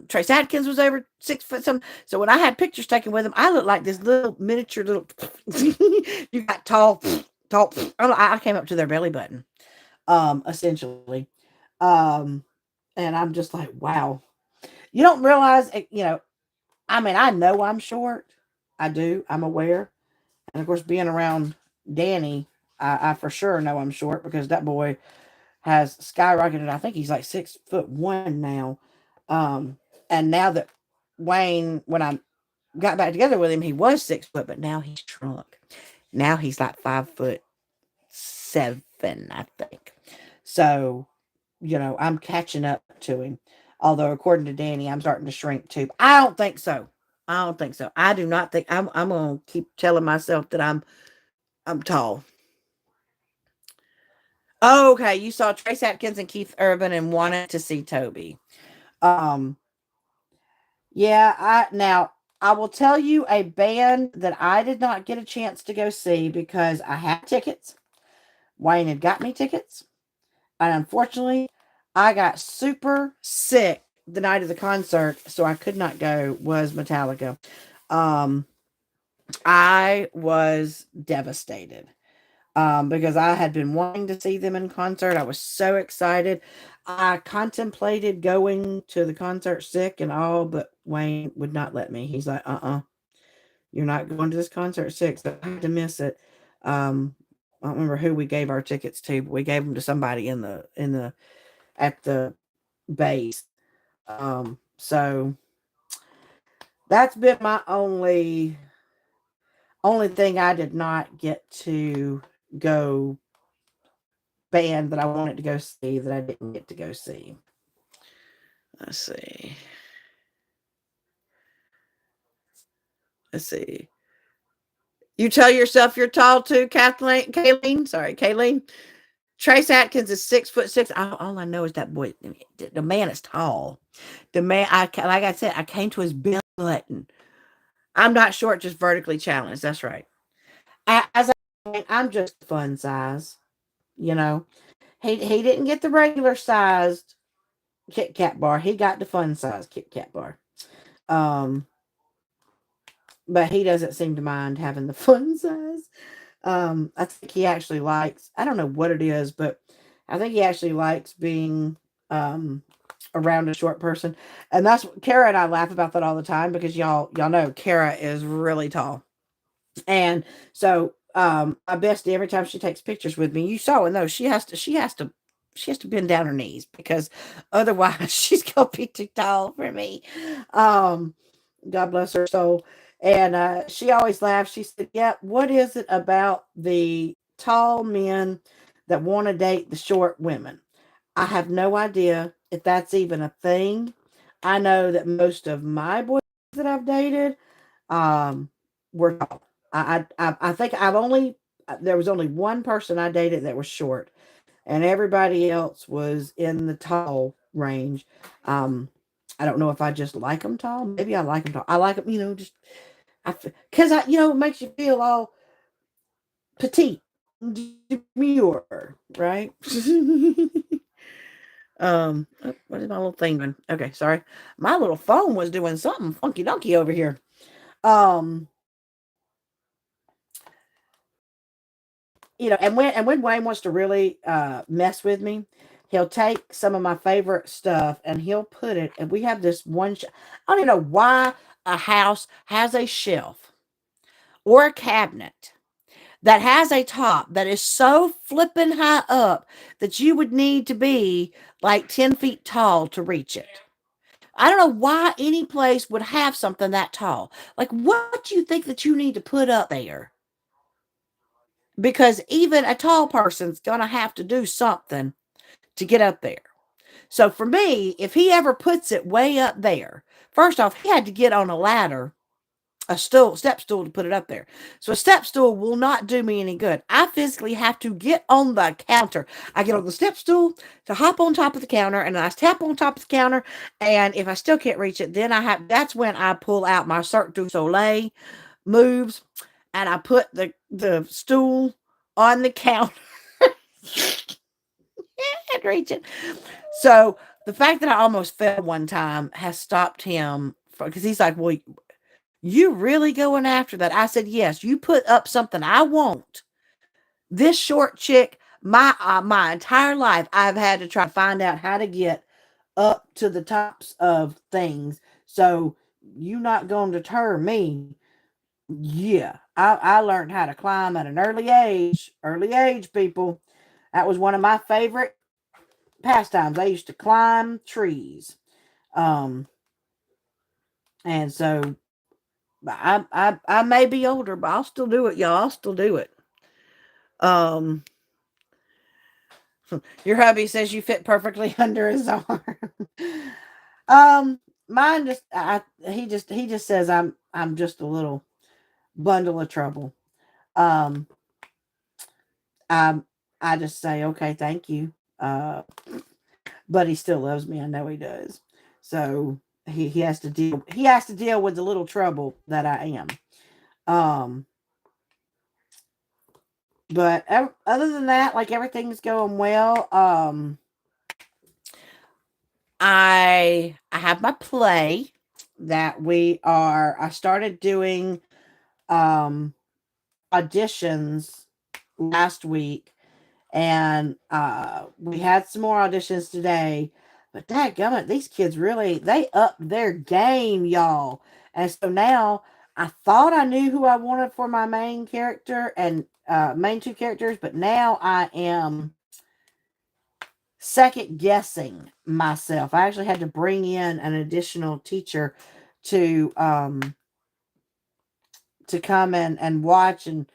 Trace Atkins was over 6 foot something. So when I had pictures taken with him, I looked like this little miniature little. You got tall, tall. I came up to their belly button, essentially. Um, and I'm just like, wow. You don't realize, I mean, I know I'm short. I do. I'm aware. And of course, being around Danny, I for sure know I'm short because that boy has skyrocketed. I think he's like 6'1" now. And now that Wayne, when I got back together with him, he was 6 foot, but now he's shrunk. Now he's like 5'7", I think. So, I'm catching up to him. Although, according to Danny, I'm starting to shrink too. I don't think so. I don't think so. I do not think I'm gonna keep telling myself that I'm tall. Oh, okay. You saw Trace Atkins and Keith Urban and wanted to see Toby. Um, yeah, I will tell you a band that I did not get a chance to go see because I had tickets. Wayne had got me tickets. And unfortunately, I got super sick the night of the concert, so I could not go, was Metallica. Um, I was devastated. Because I had been wanting to see them in concert. I was so excited. I contemplated going to the concert sick and all, but Wayne would not let me. He's like, you're not going to this concert sick. So I had to miss it. I don't remember who we gave our tickets to, but we gave them to somebody at the base. So that's been my only thing I did not get to go band that I wanted to go see that I didn't get to go see. Let's see. Let's see. You tell yourself you're tall too, Kathleen. Kayleen. Sorry, Kayleen. Trace Atkins is 6'6". All I know is that boy. The man is tall. The man. Like I said, I came to his belly button. I'm not short, just vertically challenged. That's right. I'm just fun size. You know, he didn't get the regular sized Kit Kat bar. He got the fun size Kit Kat bar. Um, but he doesn't seem to mind having the fun size. I think he actually likes, I don't know what it is, but I think he actually likes being around a short person. And that's Kara and I laugh about that all the time because y'all know Kara is really tall. And so my bestie, every time she takes pictures with me, you saw and though she has to she has to bend down her knees because otherwise she's gonna be too tall for me. Um, God bless her soul. And she always laughs. She said, "Yeah, what is it about the tall men that want to date the short women? I have no idea if that's even a thing. I know that most of my boys that I've dated um, were tall. I think I've only there was only one person I dated that was short, and everybody else was in the tall range. Um, I don't know if I just like them tall. Maybe I like them tall. I like them, just because it makes you feel all petite, demure, right? What is my little thing doing? Okay, sorry. My little phone was doing something funky dunky over here. Um, and when Wayne wants to really mess with me, he'll take some of my favorite stuff and he'll put it. And we have this one. I don't even know why a house has a shelf or a cabinet that has a top that is so flippin' high up that you would need to be like 10 feet tall to reach it. I don't know why any place would have something that tall. Like, what do you think that you need to put up there? Because even a tall person's gonna have to do something to get up there. So for me, if he ever puts it way up there, first off, he had to get on a ladder, a step stool to put it up there. So a step stool will not do me any good. I physically have to get on the counter. I get on the step stool to hop on top of the counter, and I tap on top of the counter. And if I still can't reach it, then that's when I pull out my Cirque du Soleil moves, and I put the stool on the counter and reach it. So the fact that I almost fell one time has stopped him because he's like, "Well, you really going after that?" I said, "Yes, you put up something I want." This short chick, my entire life, I've had to try to find out how to get up to the tops of things. So you not going to deter me. Yeah, I learned how to climb at an early age. Early age, people. That was one of my favorite pastimes. I used to climb trees. Um, and so I may be older, but I'll still do it, y'all. I'll still do it. Um, your hubby says you fit perfectly under his arm. Mine he just says I'm just a little bundle of trouble. Um, I I just say okay, thank you. But he still loves me. I know he does. So he has to deal with the little trouble that I am. Um, but other than that, like everything's going well. I have my play that I started doing um auditions last week, and we had some more auditions today. But dadgummit, these kids really they up their game, y'all. And so now I thought I knew who I wanted for my main character and main two characters, but now I am second guessing myself. I actually had to bring in an additional teacher to um to come and watch and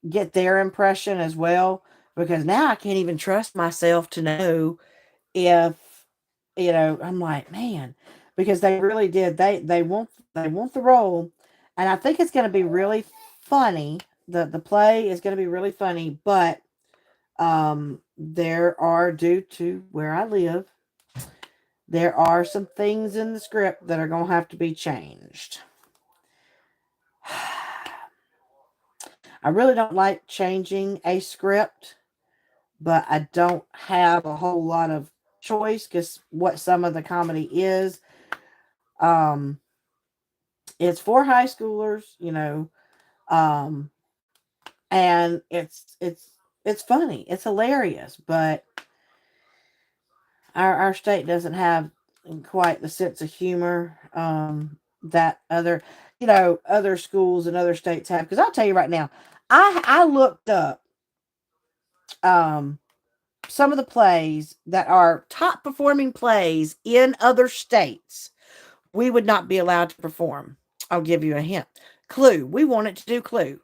get their impression as well, because now I can't even trust myself to know if I'm like, man, because they really did they want the role, and I think it's going to be really funny. The play is going to be really funny, but there are, due to where I live, there are some things in the script that are going to have to be changed. I really don't like changing a script, but I don't have a whole lot of choice because what some of the comedy is. Um, it's for high schoolers, um, and it's funny, it's hilarious, but our state doesn't have quite the sense of humor that other schools and other states have. Because I'll tell you right now, I looked up um some of the plays that are top performing plays in other states, we would not be allowed to perform. I'll give you a hint. Clue. We wanted to do Clue.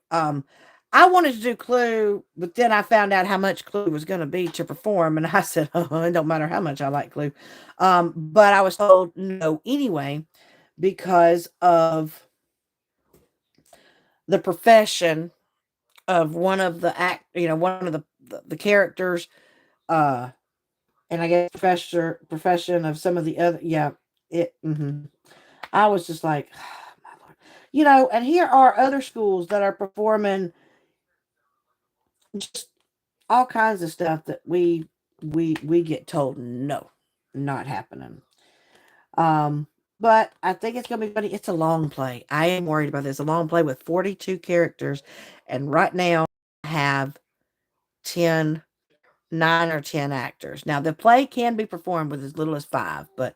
I wanted to do Clue, but then I found out how much Clue was going to be to perform, and I said, "Oh, it don't matter how much I like Clue." But I was told no anyway because of the profession of one of the one of the characters, uh, and I guess profession of some of the other. Yeah, it. I was just like, oh, my Lord. And here are other schools that are performing just all kinds of stuff that we get told no, not happening. Um, but I think it's gonna be funny. It's a long play. I am worried about this. A long play with 42 characters, and right now I have 10, 9 or 10 actors. Now the play can be performed with as little as 5, but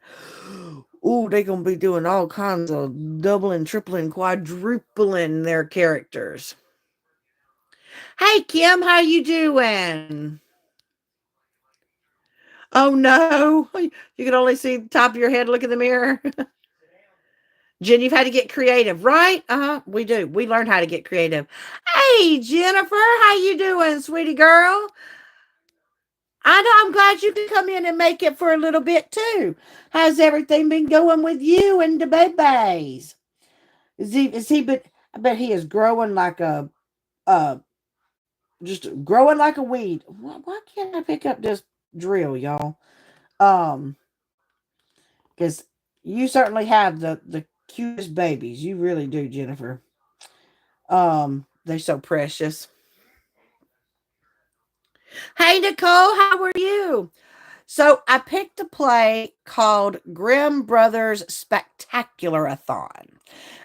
oh, they're gonna be doing all kinds of doubling, tripling, quadrupling their characters. Hey Kim, how you doing? Oh no, you can only see the top of your head. Look in the mirror. Jen, you've had to get creative, right? Uh-huh. We do. We learned how to get creative. Hey Jennifer, how you doing, sweetie girl? I know. I'm glad you could come in and make it for a little bit too. How's everything been going with you and the babies? But I bet he is growing like uh just growing like a weed. Why can't I pick up this drill, y'all? Um, because you certainly have the cutest babies. You really do, Jennifer. They're so precious. Hey Nicole, how are you? So I picked a play called Grimm Brothers Spectacular-a-thon.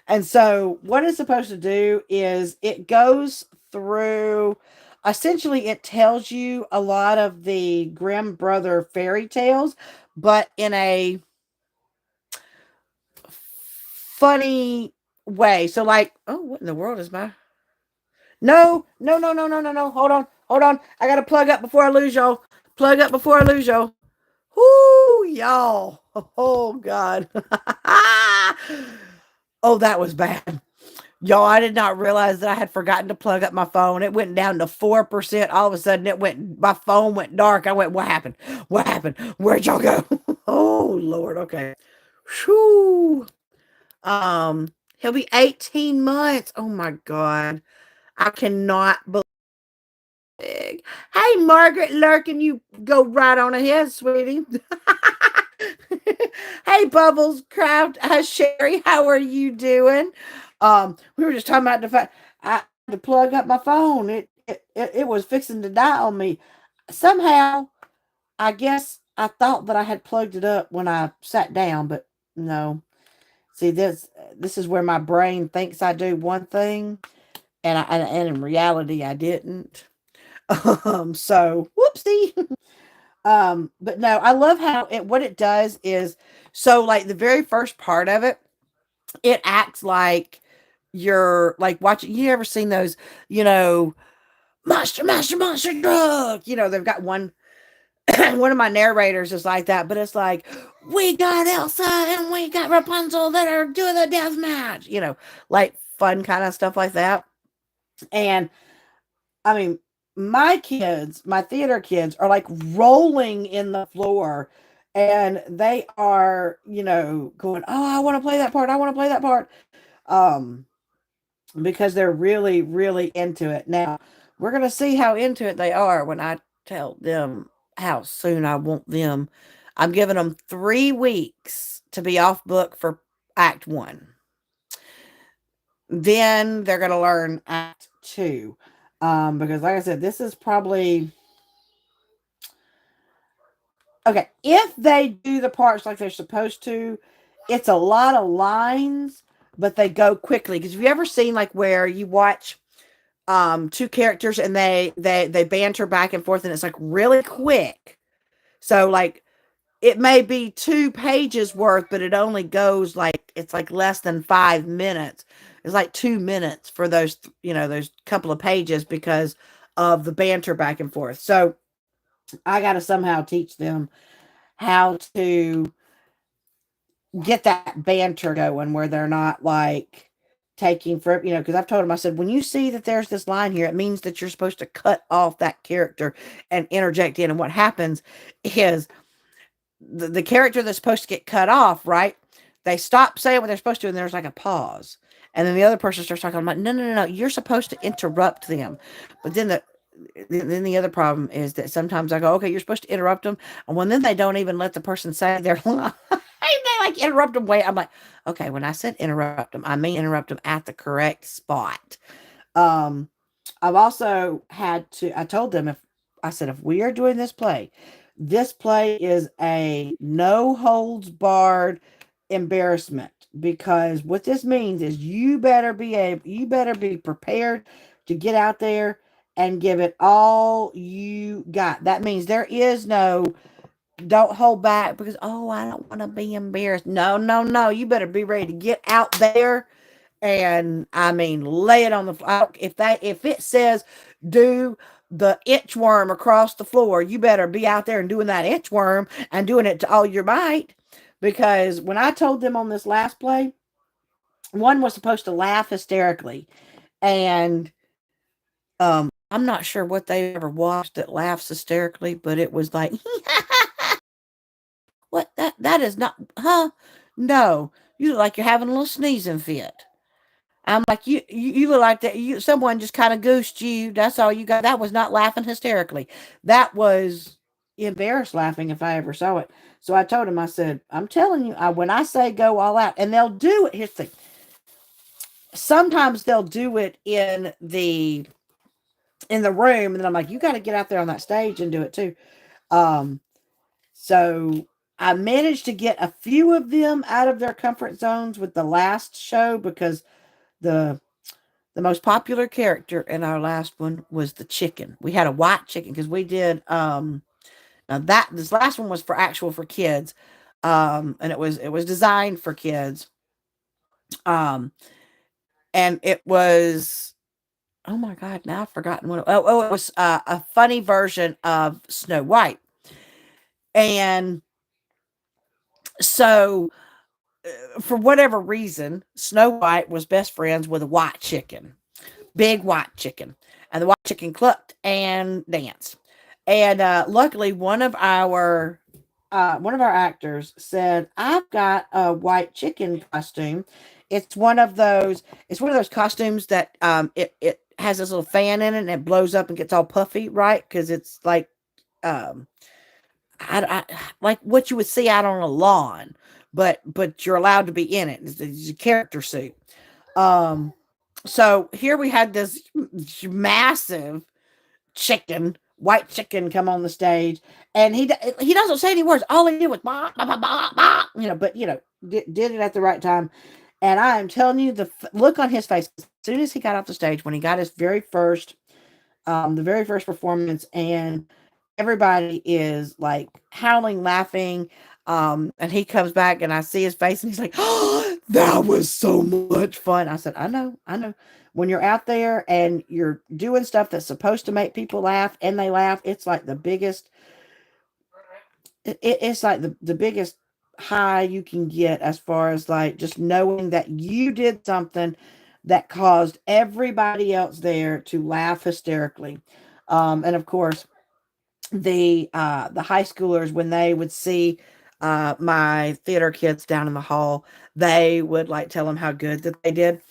And so what it's supposed to do is it goes through, essentially it tells you a lot of the Grimm brother fairy tales, but in a funny way. So like, oh, what in the world is my no, no, no, no, no, no, no. Hold on. Hold on. I gotta plug up before I lose y'all. Plug up before I lose y'all. Whoo, y'all. Oh God. Oh, that was bad. Y'all, I did not realize that I had forgotten to plug up my phone. It went down to 4%. All of a sudden my phone went dark. I went, what happened? What happened? Where'd y'all go? Oh Lord. Okay. Whew. He'll be 18 months. Oh my God. I cannot believe. Hey, Margaret Lurkin, you go right on ahead, sweetie. Hey, Bubbles Craft, Sherry, how are you doing? We were just talking about the fact I had to plug up my phone. It was fixing to die on me. Somehow, I guess I thought that I had plugged it up when I sat down, but no. See, this is where my brain thinks I do one thing, and in reality, I didn't. So whoopsie. But no, I love how what it does is so like the very first part of it, it acts like you're like watching. You ever seen those, you know, monster drug? They've got one. One of my narrators is like that, but it's like we got Elsa and we got Rapunzel that are doing the death match. Like fun kind of stuff like that. And I mean, my theater kids are like rolling in the floor and they are, going, "Oh, I want to play that part. I want to play that part." Um, because they're really, really into it. Now, we're going to see how into it they are when I tell them how soon I want them. I'm giving them 3 weeks to be off book for Act One. Then they're going to learn Act Two. Because, like I said, this is probably okay. If they do the parts like they're supposed to, it's a lot of lines, but they go quickly. Because have you ever seen like where you watch two characters and they banter back and forth and it's like really quick. So like it may be 2 pages worth, but it only goes like it's like less than 5 minutes. It's like 2 minutes for those couple of pages because of the banter back and forth. So I got to somehow teach them how to get that banter going where they're not like taking for, because I've told them, I said, when you see that there's this line here, it means that you're supposed to cut off that character and interject in. And what happens is the character that's supposed to get cut off, right? They stop saying what they're supposed to, and there's like a pause. And then the other person starts talking about, no, no, no, no, you're supposed to interrupt them. But then the other problem is that sometimes I go, okay, you're supposed to interrupt them. And when then they don't even let the person say their line, they like interrupt them way. I'm like, okay, when I said interrupt them, I mean interrupt them at the correct spot. Um, I've also had to, I told them, I said, if we are doing this play is a no holds barred embarrassment, because what this means is you better be prepared to get out there and give it all you got. That means there is no, don't hold back because, oh, I don't want to be embarrassed. No, no, no. You better be ready to get out there and I mean lay it on the floor. If it says do the inchworm across the floor, you better be out there and doing that inchworm and doing it to all your might. Because when I told them on this last play, one was supposed to laugh hysterically, and I'm not sure what they ever watched that laughs hysterically, but it was like, what, that is not, huh? No, you look like you're having a little sneezing fit. I'm like, you look like that. Someone just kind of goosed you. That's all you got. That was not laughing hysterically. That was embarrassed laughing if I ever saw it. So I told him, I said, I'm telling you, when I say go all out, and they'll do it. Here's the thing. Sometimes they'll do it in the room, and then I'm like, you got to get out there on that stage and do it too. Um, so I managed to get a few of them out of their comfort zones with the last show, because the the most popular character in our last one was the chicken. We had a white chicken because we did now that this last one was for kids. And it was designed for kids. Um and it was, oh my god, now I've forgotten what it was a funny version of Snow White. And so for whatever reason, Snow White was best friends with a white chicken. Big white chicken. And the white chicken clucked and danced. And luckily, one of our actors said, "I've got a white chicken costume. It's one of those. It's one of those costumes that it has this little fan in it and it blows up and gets all puffy, right? Because it's like um, like what you would see out on a lawn, but you're allowed to be in it. It's a character suit. Um, so here we had this massive white chicken, come on the stage, and he doesn't say any words. All he did was bah, bah, bah, bah, bah, but did it at the right time. And I am telling you, the look on his face as soon as he got off the stage when he got his the very first performance, and everybody is like howling, laughing. And he comes back, and I see his face, and he's like, "Oh, that was so much fun." I said, I know. When you're out there and you're doing stuff that's supposed to make people laugh, and they laugh, it's like the biggest. It's like the biggest high you can get, as far as like just knowing that you did something that caused everybody else there to laugh hysterically. And of course, the high schoolers, when they would see my theater kids down in the hall, they would like tell them how good that they did.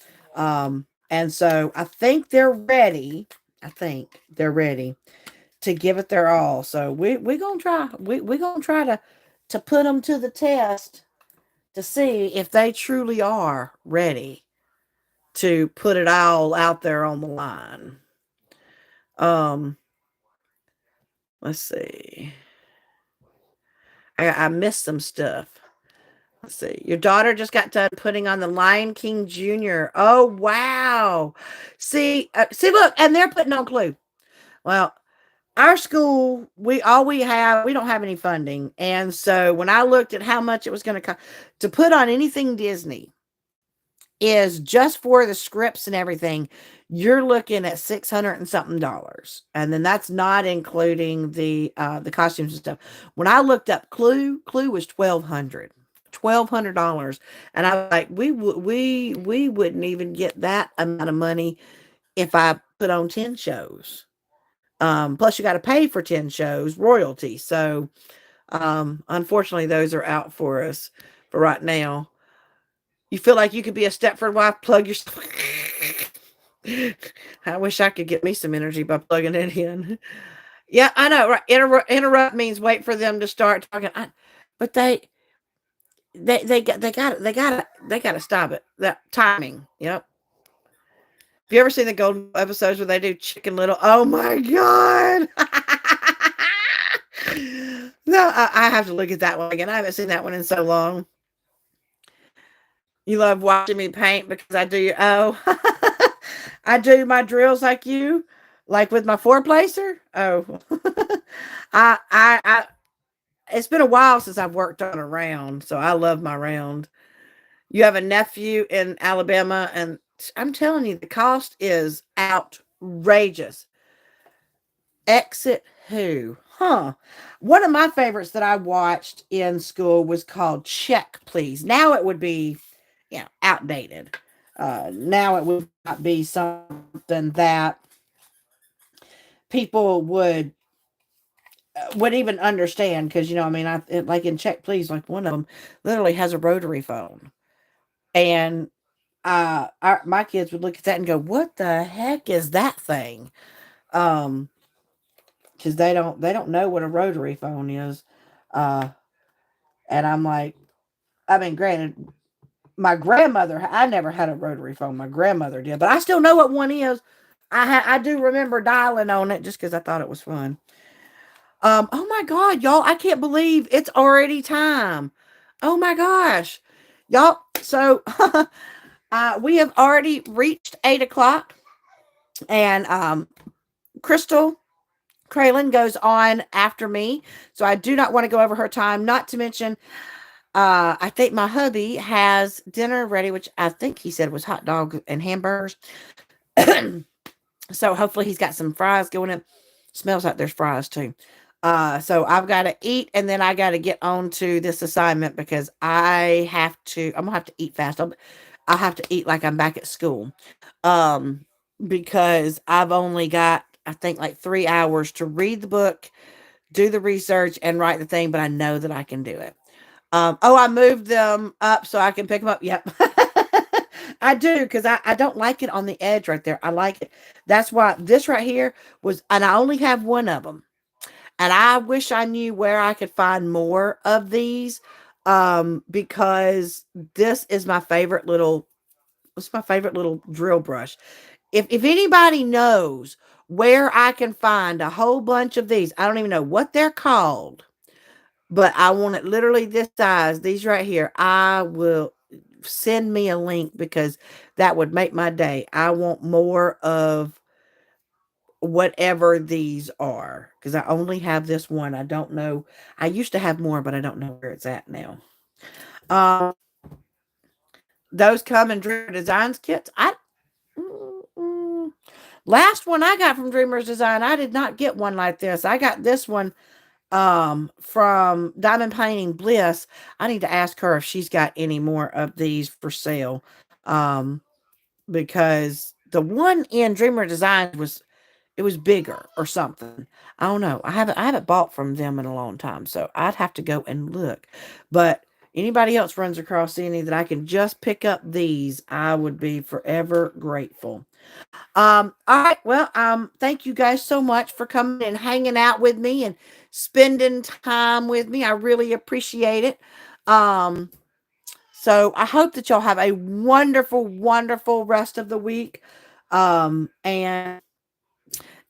And so I think they're ready. I think they're ready to give it their all. So we gonna try. We gonna try to put them to the test to see if they truly are ready to put it all out there on the line. Um, let's see. I missed some stuff. Let's see. Your daughter just got done putting on the Lion King Jr. Oh wow! See, look, and they're putting on Clue. Well, our school, we don't have any funding, and so when I looked at how much it was going to cost to put on anything Disney, is just for the scripts and everything, you're looking at 600 and something dollars. And then that's not including the costumes and stuff. When I looked up Clue was 1200. $1,200, and I was like, we wouldn't even get that amount of money if I put on 10 shows. Plus you got to pay for 10 shows royalty. So unfortunately, those are out for us for right now. You feel like you could be a Stepford wife, plug yourself. I wish I could get me some energy by plugging it in. Yeah, I know. Right? Interrupt means wait for them to start talking. But they got to stop it. That timing. Yep. Have you ever seen the Golden episodes where they do Chicken Little? Oh my god! No, I have to look at that one again. I haven't seen that one in so long. You love watching me paint because I do. Oh, I do my drills like you, like with my four placer. Oh, I. It's been a while since I've worked on a round, so I love my round. You have a nephew in Alabama, and I'm telling you, the cost is outrageous. Exit who? Huh. One of my favorites that I watched in school was called Check Please. Now it would be, outdated. Now it would not be something that people would even understand because I mean, like in Check Please, like one of them literally has a rotary phone, and my kids would look at that and go, "What the heck is that thing?" Um, because they don't know what a rotary phone is, uh, and I'm like, I mean, granted, my grandmother, I never had a rotary phone. My grandmother did, but I still know what one is. I do remember dialing on it just because I thought it was fun. Oh my God, y'all, I can't believe it's already time. Oh my gosh. Y'all, so we have already reached 8 o'clock, and Crystal Craylan goes on after me. So I do not want to go over her time. Not to mention, I think my hubby has dinner ready, which I think he said was hot dogs and hamburgers. So hopefully he's got some fries going in. Smells like there's fries too. So I've got to eat, and then I got to get on to this assignment because I'm gonna have to eat fast. I'll have to eat like I'm back at school. Um, because I've only got, I think, like 3 hours to read the book, do the research, and write the thing, but I know that I can do it. I moved them up so I can pick them up. Yep. I do, because I don't like it on the edge right there. I like it. That's why this right here was, and I only have one of them. And I wish I knew where I could find more of these, because this is my favorite little, it's my favorite little drill brush. If anybody knows where I can find a whole bunch of these, I don't even know what they're called, but I want it literally this size, these right here. I will send me a link because that would make my day. I want more of whatever these are because I only have this one. I don't know. I used to have more, but I don't know where it's at now. Um, those come in Dreamer Designs kits. Mm, mm. Last one I got from Dreamer's Design, I did not get one like this. I got this one from Diamond Painting Bliss. I need to ask her if she's got any more of these for sale. Um, because the one in Dreamer Designs was bigger or something. I don't know. I haven't bought from them in a long time, so I'd have to go and look. But anybody else runs across any that I can just pick up these, I would be forever grateful. All right. Well, thank you guys so much for coming and hanging out with me and spending time with me. I really appreciate it. Um, so I hope that y'all have a wonderful, wonderful rest of the week. And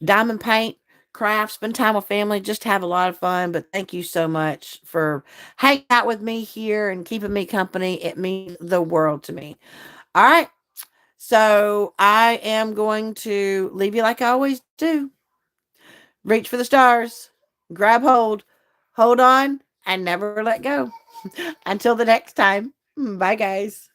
diamond paint, craft, spend time with family, just have a lot of fun. But thank you so much for hanging out with me here and keeping me company. It means the world to me. All right. So I am going to leave you like I always do. Reach for the stars, grab hold on, and never let go. Until the next time. Bye, guys.